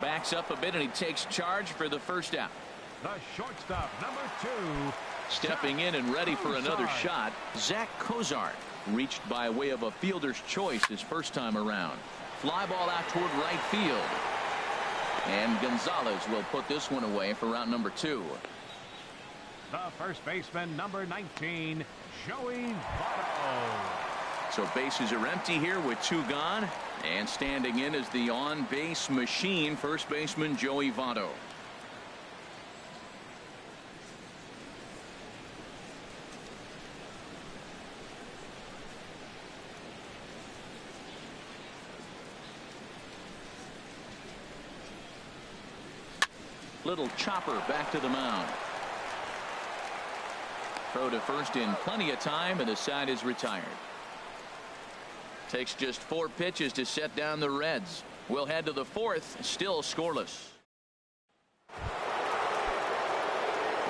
Backs up a bit and he takes charge for the first out. The shortstop, number 2. Stepping in and ready for another shot, Zach Cozart reached by way of a fielder's choice his first time around. Fly ball out toward right field. And Gonzalez will put this one away for route number 2. The first baseman, number 19, Joey Votto. So bases are empty here with 2 gone. And standing in is the on-base machine, first baseman Joey Votto. Little chopper back to the mound. Throw to first in plenty of time, and the side is retired. Takes just 4 pitches to set down the Reds. We'll head to the 4th, still scoreless.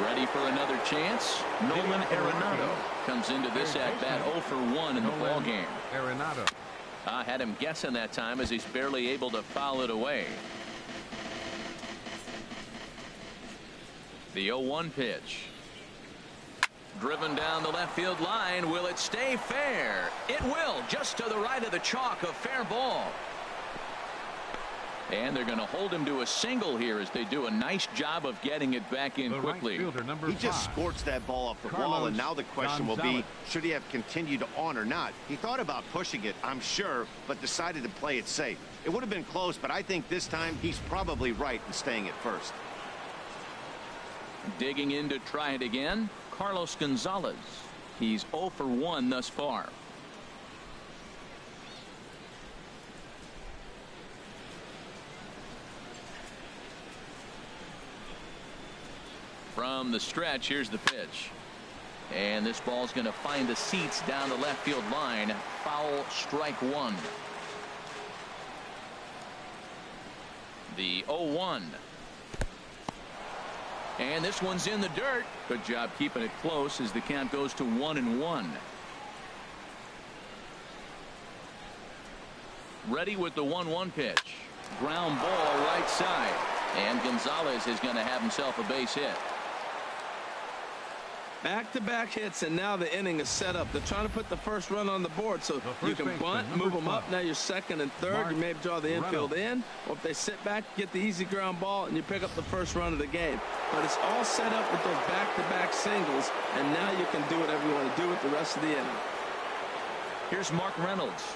Ready for another chance? Nolan Arenado comes into this at-bat 0 for 1 in the ballgame. Arenado. I had him guessing that time as he's barely able to foul it away. The 0-1 pitch. Driven down the left field line. Will it stay fair? It will. Just to the right of the chalk. A fair ball. And they're going to hold him to a single here as they do a nice job of getting it back in quickly. He just scorched that ball off the wall, and now the question will be, should he have continued on or not? He thought about pushing it, I'm sure, but decided to play it safe. It would have been close, but I think this time he's probably right in staying at first. Digging in to try it again, Carlos Gonzalez. He's 0 for 1 thus far. From the stretch, here's the pitch. And this ball's going to find the seats down the left field line. Foul, strike 1. The 0-1. And this one's in the dirt. Good job keeping it close as the count goes to 1-1. Ready with the 1-1 pitch. Ground ball right side. And Gonzalez is going to have himself a base hit. Back-to-back hits, and now the inning is set up. They're trying to put the first run on the board, so you can bunt, move them up. Now you're second and third. You may draw the infield in, or if they sit back, get the easy ground ball, and you pick up the first run of the game. But it's all set up with those back-to-back singles, and now you can do whatever you want to do with the rest of the inning. Here's Mark Reynolds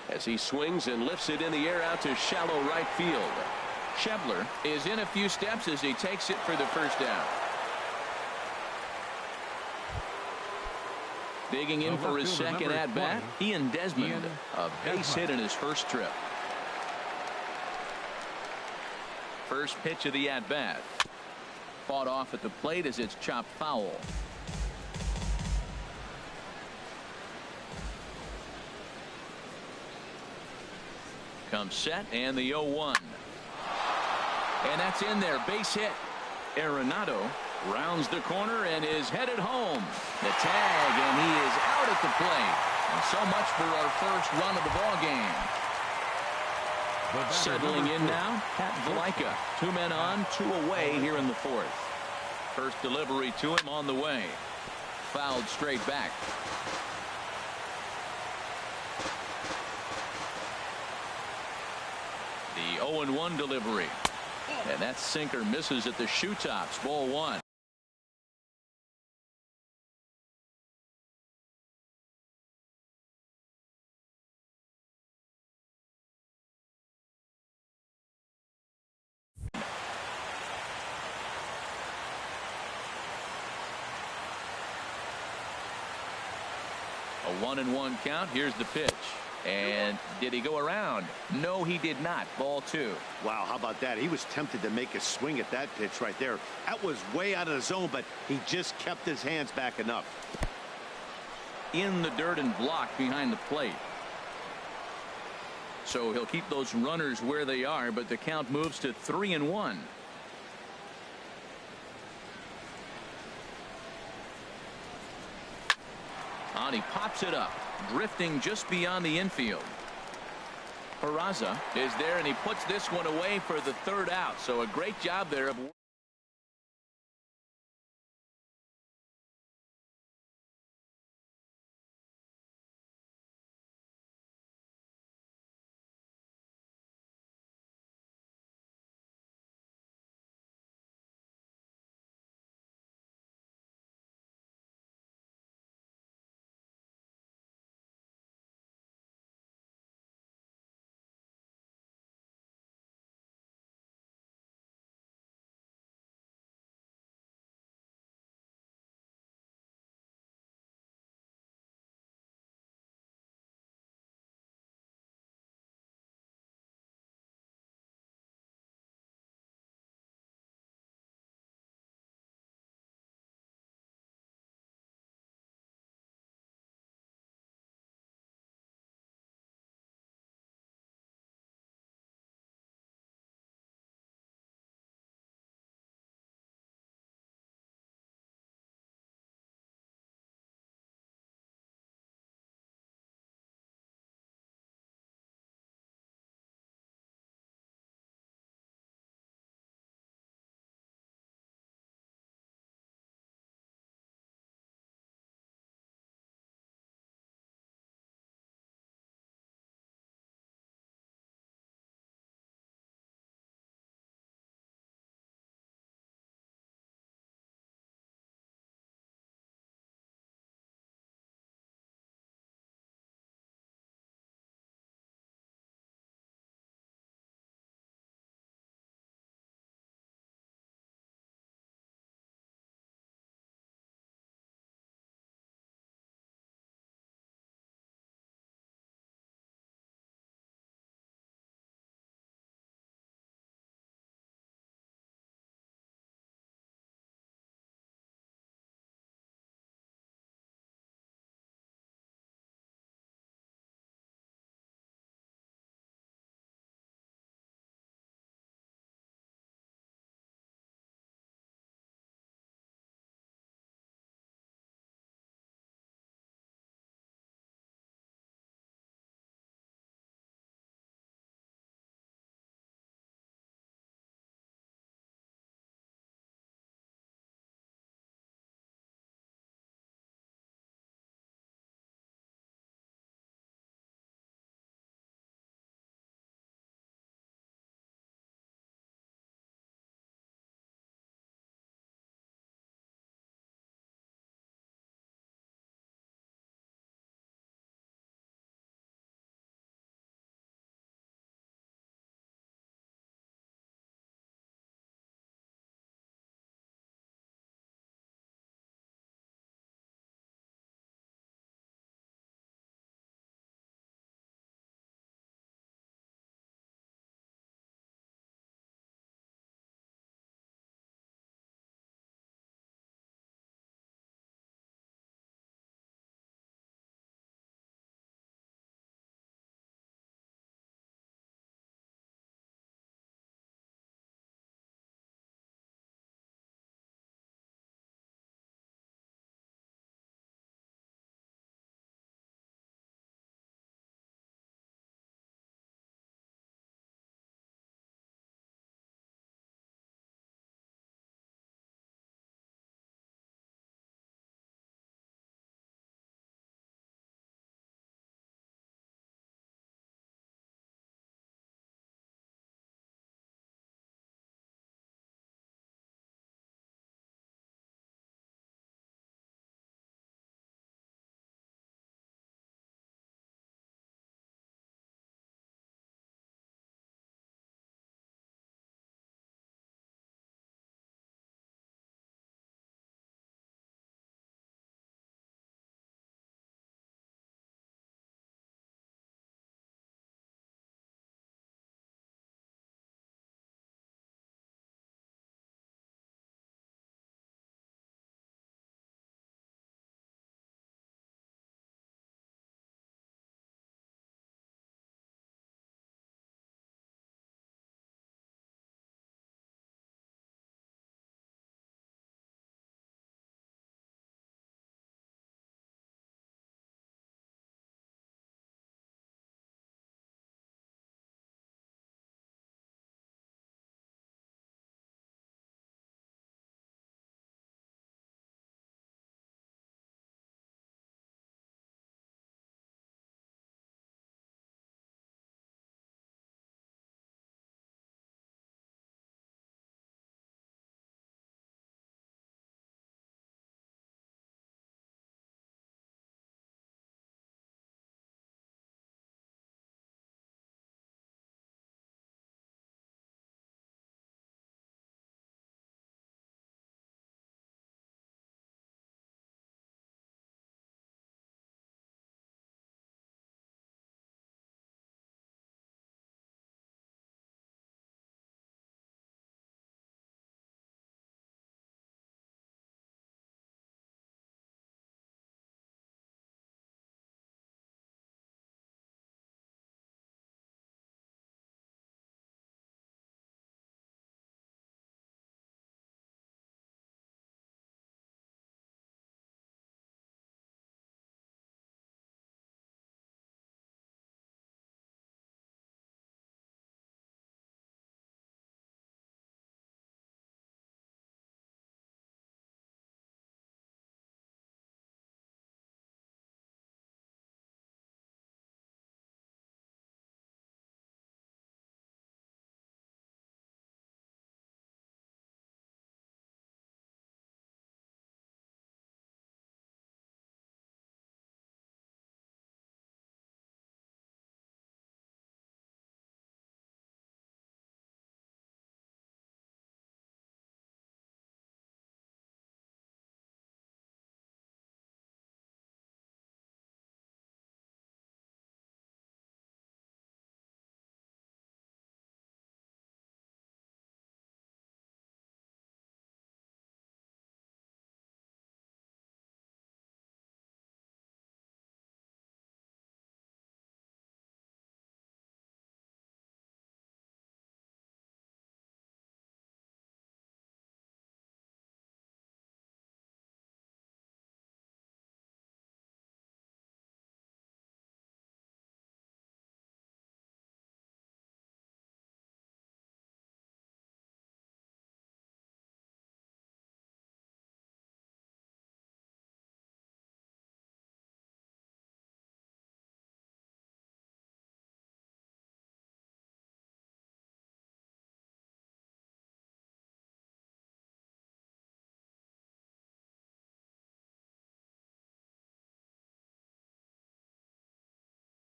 as he swings and lifts it in the air out to shallow right field. Schebler is in a few steps as he takes it for the first down. Digging in for his second at-bat, Ian Desmond, a base hit in his first trip. First pitch of the at-bat. Fought off at the plate as it's chopped foul. Comes set, and the 0-1. And that's in there, base hit. Arenado rounds the corner and is headed home. The tag, and he is out at the plate. And so much for our first run of the ball game. Settling in now, Pat Valaika. 2 men on, 2 away here in the 4th. First delivery to him on the way. Fouled straight back. The 0-1 delivery. And that sinker misses at the shoe tops. Ball 1. A 1-1 count. Here's the pitch. And did he go around? No, he did not. Ball 2. Wow, how about that? He was tempted to make a swing at that pitch right there. That was way out of the zone, but he just kept his hands back enough. In the dirt and blocked behind the plate. So he'll keep those runners where they are, but the count moves to 3-1. And he pops it up, drifting just beyond the infield. Peraza is there, and he puts this one away for the third out. So a great job there of